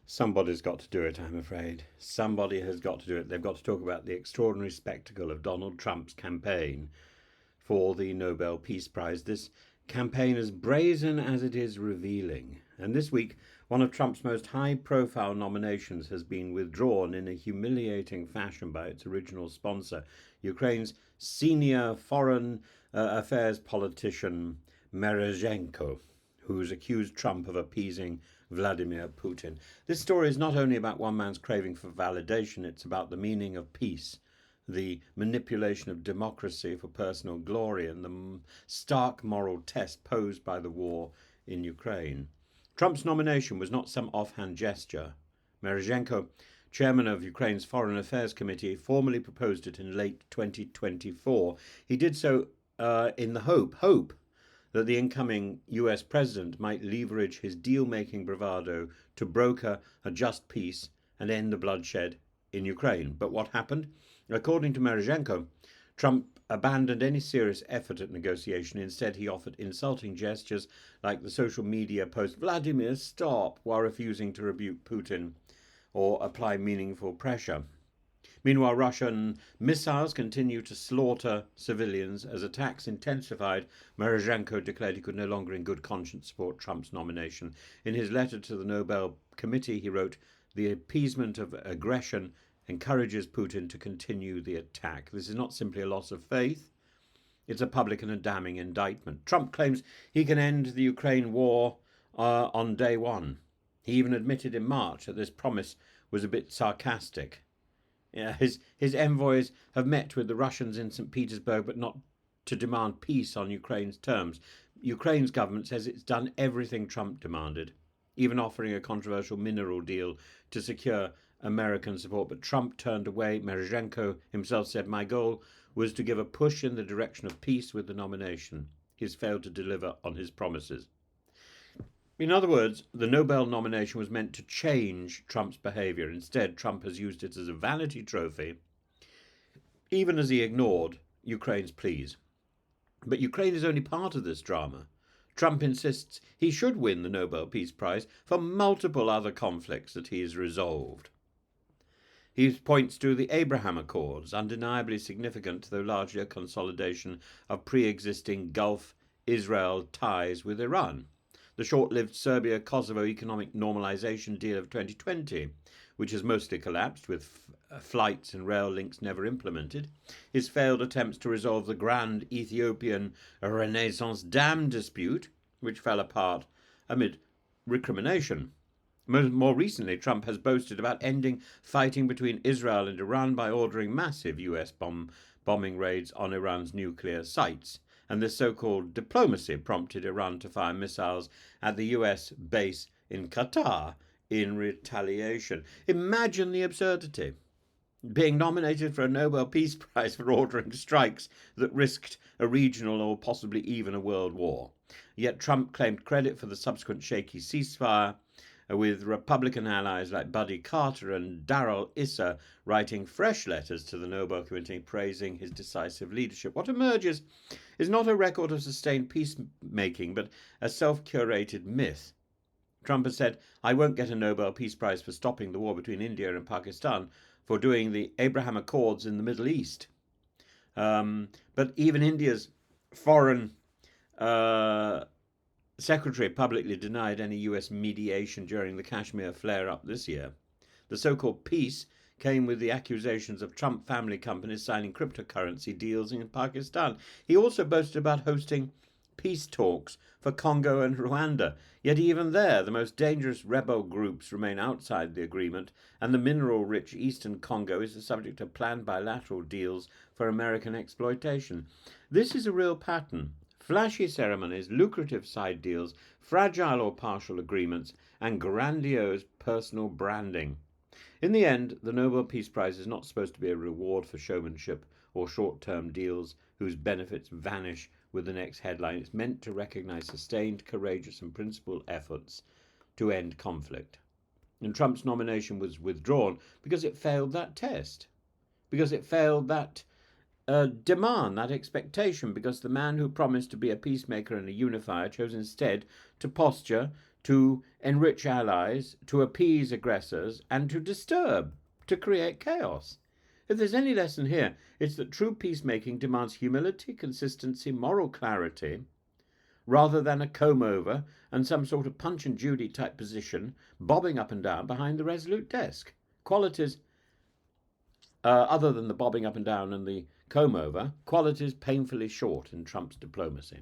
Somebody's got to do it, I'm afraid. Somebody has got to do it. They've got to talk about the extraordinary spectacle of Donald Trump's campaign for the Nobel Peace Prize. This campaign, as brazen as it is revealing. And this week, one of Trump's most high profile nominations has been withdrawn in a humiliating fashion by its original sponsor, Ukraine's senior foreign affairs politician Merezhenko, who's accused Trump of appeasing Vladimir Putin. This story is not only about one man's craving for validation, it's about the meaning of peace, the manipulation of democracy for personal glory, and the stark moral test posed by the war in Ukraine. Trump's nomination was not some offhand gesture. Merezhenko, chairman of Ukraine's Foreign Affairs Committee, formally proposed it in late 2024. He did so in the hope that the incoming US president might leverage his deal-making bravado to broker a just peace and end the bloodshed in Ukraine. But what happened? According to Merezhenko, Trump abandoned any serious effort at negotiation. Instead, he offered insulting gestures like the social media post, "Vladimir, stop," while refusing to rebuke Putin or apply meaningful pressure. Meanwhile, Russian missiles continue to slaughter civilians. As attacks intensified, Merezhenko declared he could no longer in good conscience support Trump's nomination. In his letter to the Nobel Committee, he wrote, "The appeasement of aggression encourages Putin to continue the attack. This is not simply a loss of faith, it's a public and a damning indictment." Trump claims he can end the Ukraine war on day one. He even admitted in March that this promise was a bit sarcastic. Yeah, his envoys have met with the Russians in St. Petersburg, but not to demand peace on Ukraine's terms. Ukraine's government says it's done everything Trump demanded, even offering a controversial mineral deal to secure American support. But Trump turned away. Merezhenko himself said, "My goal was to give a push in the direction of peace with the nomination." He's failed to deliver on his promises. In other words, the Nobel nomination was meant to change Trump's behaviour. Instead, Trump has used it as a vanity trophy, even as he ignored Ukraine's pleas. But Ukraine is only part of this drama. Trump insists he should win the Nobel Peace Prize for multiple other conflicts that he has resolved. He points to the Abraham Accords, undeniably significant, though largely a consolidation of pre-existing Gulf Israel ties with Iran. The short-lived Serbia-Kosovo economic normalization deal of 2020, which has mostly collapsed with flights and rail links never implemented, his failed attempts to resolve the grand Ethiopian Renaissance Dam dispute, which fell apart amid recrimination. More recently, Trump has boasted about ending fighting between Israel and Iran by ordering massive US bombing raids on Iran's nuclear sites. And this so-called diplomacy prompted Iran to fire missiles at the US base in Qatar in retaliation. Imagine the absurdity. Being nominated for a Nobel Peace Prize for ordering strikes that risked a regional or possibly even a world war. Yet Trump claimed credit for the subsequent shaky ceasefire, with Republican allies like Buddy Carter and Darrell Issa writing fresh letters to the Nobel Committee praising his decisive leadership. What emerges is not a record of sustained peacemaking, but a self-curated myth. Trump has said, "I won't get a Nobel Peace Prize for stopping the war between India and Pakistan, for doing the Abraham Accords in the Middle East." But even India's foreign secretary publicly denied any US mediation during the Kashmir flare-up this year. The so-called peace came with the accusations of Trump family companies signing cryptocurrency deals in Pakistan. He also boasted about hosting peace talks for Congo and Rwanda. Yet even there, the most dangerous rebel groups remain outside the agreement, and the mineral-rich eastern Congo is the subject of planned bilateral deals for American exploitation. This is a real pattern. Flashy ceremonies, lucrative side deals, fragile or partial agreements, and grandiose personal branding. In the end, the Nobel Peace Prize is not supposed to be a reward for showmanship or short-term deals whose benefits vanish with the next headline. It's meant to recognize sustained, courageous, and principled efforts to end conflict. And Trump's nomination was withdrawn because it failed that test, because it failed that demand, that expectation, because the man who promised to be a peacemaker and a unifier chose instead to posture to enrich allies, to appease aggressors, and to disturb, to create chaos. If there's any lesson here, it's that true peacemaking demands humility, consistency, moral clarity, rather than a comb-over and some sort of Punch and Judy type position bobbing up and down behind the resolute desk. Qualities, other than the bobbing up and down and the comb-over, qualities painfully short in Trump's diplomacy.